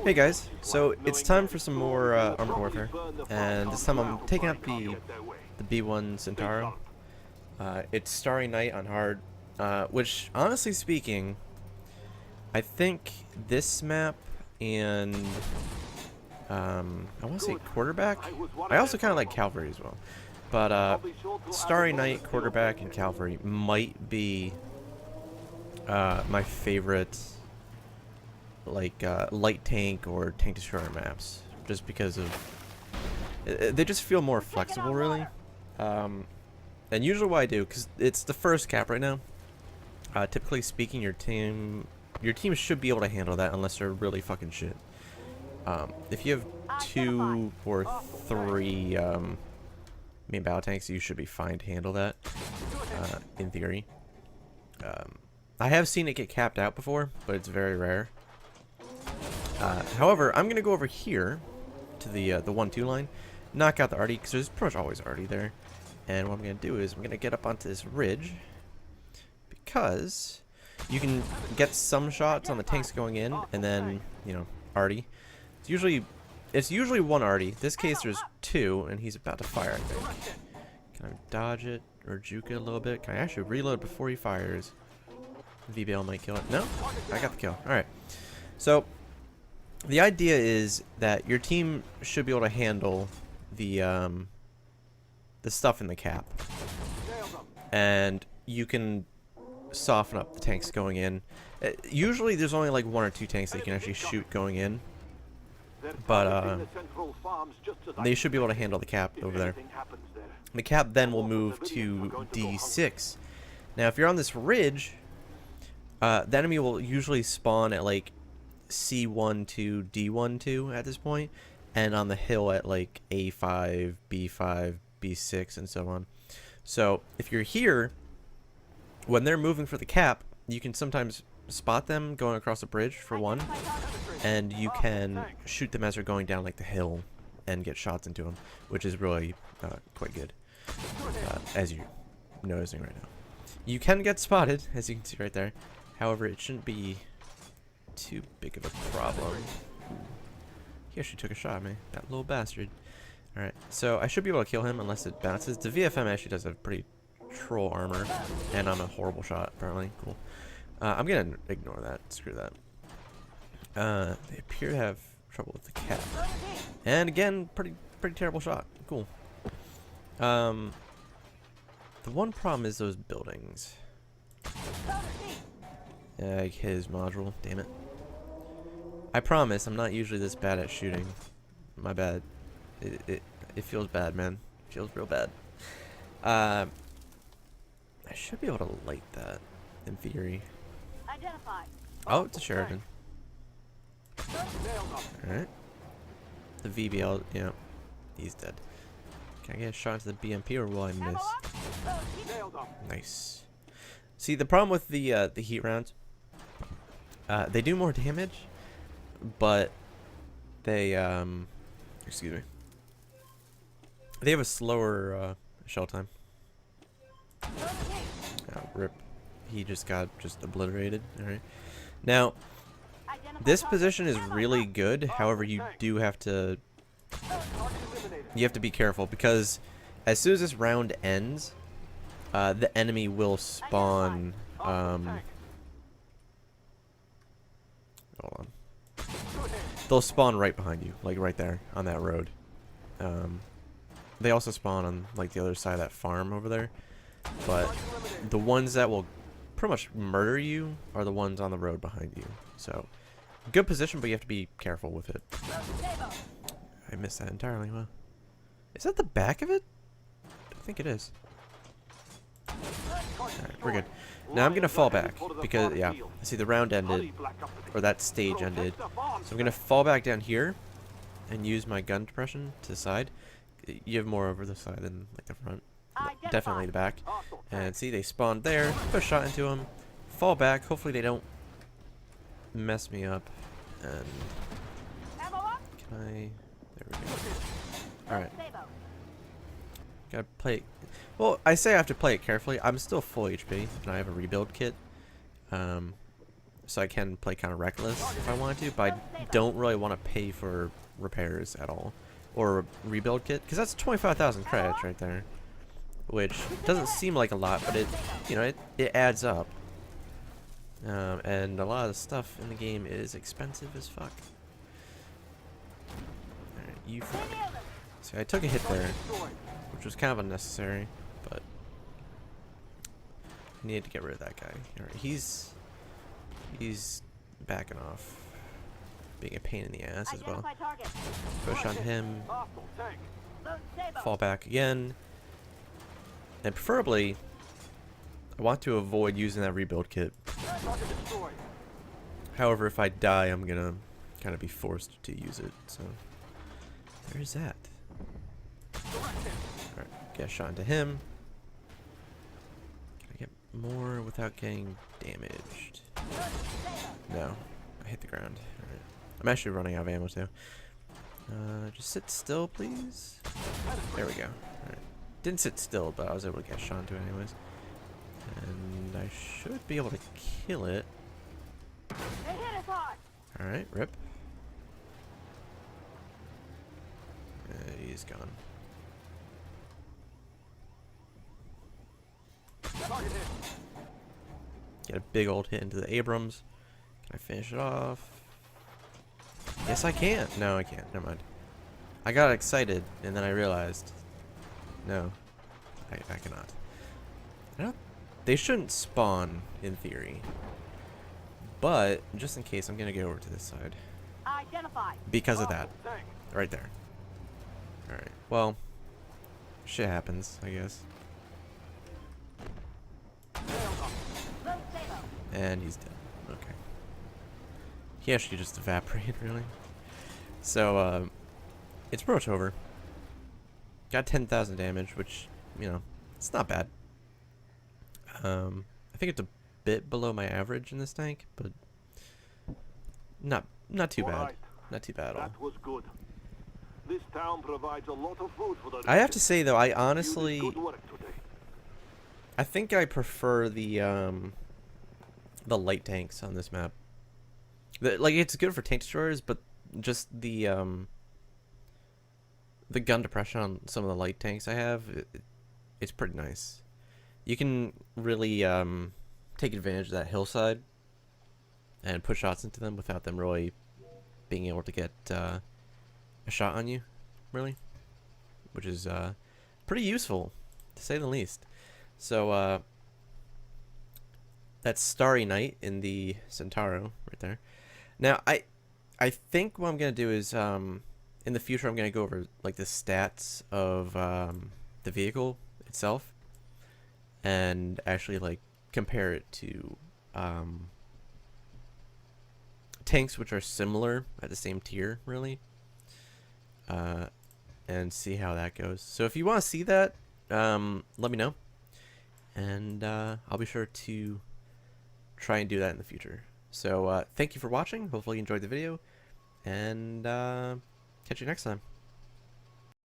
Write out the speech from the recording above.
Hey guys, so it's time for some more Armored Warfare, and this time I'm taking out the B1 Centauro. It's Starry Night on hard, which honestly speaking, I think this map and I want to say quarterback. I also kind of like cavalry as well, but Starry Night, quarterback, and cavalry might be my favorite, like light tank or tank destroyer maps, just because of they just feel more flexible, really. And usually what I do, because it's the first cap right now, typically speaking, your team should be able to handle that unless they're really fucking shit. If you have 2 or 3 main battle tanks, you should be fine to handle that, in theory. I have seen it get capped out before, but it's very rare. However, I'm gonna go over here to the 1-2 line, knock out the arty, because there's pretty much always arty there. And what I'm gonna do is I'm gonna get up onto this ridge, because you can get some shots on the tanks going in, and then, you know, arty. It's usually one arty. This case there's 2, and he's about to fire, I think. Can I dodge it or juke it a little bit? Can I actually reload before he fires? VBL might kill it. No? I got the kill. Alright. So the idea is that your team should be able to handle the stuff in the cap, and you can soften up the tanks going in. Usually there's only like 1 or 2 tanks that you can actually shoot going in, but they should be able to handle the cap over there. The cap then will move to D6. Now if you're on this ridge, the enemy will usually spawn at like C1 to D1 2 at this point, and on the hill at like A5, B5, B6, and so on. So if you're here, when they're moving for the cap, you can sometimes spot them going across the bridge for one, and you can shoot them as they're going down like the hill and get shots into them, which is really quite good, as you're noticing right now. You can get spotted, as you can see right there. However, it shouldn't be too big of a problem. He actually took a shot at me, that little bastard. Alright, so I should be able to kill him unless it bounces. The VFM actually does have pretty troll armor, and I'm a horrible shot, apparently. Cool. I'm gonna ignore that. Screw that. They appear to have trouble with the cap. And again, pretty terrible shot. Cool. The one problem is those buildings. Yeah, I hit his module. Damn it. I promise I'm not usually this bad at shooting. My bad. It feels bad, man. It feels real bad. I should be able to light that, in theory. Oh, it's a Sheridan. Alright. The VBL, yeah, he's dead. Can I get a shot into the BMP, or will I miss? Nice. See, the problem with the heat rounds, they do more damage, but they excuse me, they have a slower shell time. Oh, rip. He just got obliterated. Alright. Now, this position is really good. However, you do have to be careful, because as soon as this round ends, the enemy will spawn. Hold on. They'll spawn right behind you, like right there on that road. They also spawn on like the other side of that farm over there, but the ones that will pretty much murder you are the ones on the road behind you. So, good position, but you have to be careful with it. I missed that entirely. Wow. Is that the back of it? I think it is. Alright, we're good. Now I'm going to fall back, because, yeah, see, the round ended, or that stage ended. So I'm going to fall back down here and use my gun depression to the side. You have more over the side than like the front. Definitely the back. And see, they spawned there. Put a shot into them. Fall back. Hopefully they don't mess me up. And can I? There we go. All right. Gotta play. Well, I say I have to play it carefully. I'm still full HP, and I have a rebuild kit. so I can play kind of reckless if I wanted to, but I don't really want to pay for repairs at all. Or a rebuild kit, because that's 25,000 credits right there. Which doesn't seem like a lot, but it, you know, it adds up. And a lot of the stuff in the game is expensive as fuck. Alright, you fuck. See, I took a hit there, which was kind of unnecessary, but I needed to get rid of that guy. Alright, he's backing off, being a pain in the ass as well. Push on him, fall back again, and preferably I want to avoid using that rebuild kit. However, if I die, I'm gonna kind of be forced to use it, so there's that. Alright, get a shot into him. Can I get more without getting damaged? No, I hit the ground. Alright. I'm actually running out of ammo too. Just sit still, please. There we go. Alright. Didn't sit still, but I was able to get a shot into it anyways. And I should be able to kill it. Alright, rip. He's gone. Get a big old hit into the Abrams. Can I finish it off? Yes, I can. No, I can't. Never mind. I got excited, and then I realized, no, I cannot. I don't. They shouldn't spawn in theory, but just in case, I'm gonna go over to this side. Because of that, right there. All right. Well, shit happens, I guess. And he's dead. Okay. He actually just evaporated, really. So, it's pretty much over. Got 10,000 damage, which, you know, it's not bad. I think it's a bit below my average in this tank, but not too bad. Not too bad at all. That was good. This town provides a lot of food for the I have to say though, I honestly, good work today. I think I prefer the light tanks on this map. Like, it's good for tank destroyers, but just the gun depression on some of the light tanks I have, it's pretty nice. You can really take advantage of that hillside and put shots into them without them really being able to get a shot on you, really, which is pretty useful, to say the least. So that's Starry Night in the Centauro right there. Now I think what I'm gonna do is in the future I'm gonna go over like the stats of the vehicle itself and actually like compare it to tanks which are similar at the same tier, really, and see how that goes. So if you want to see that, let me know, and I'll be sure to try and do that in the future. So thank you for watching. Hopefully you enjoyed the video, and catch you next time.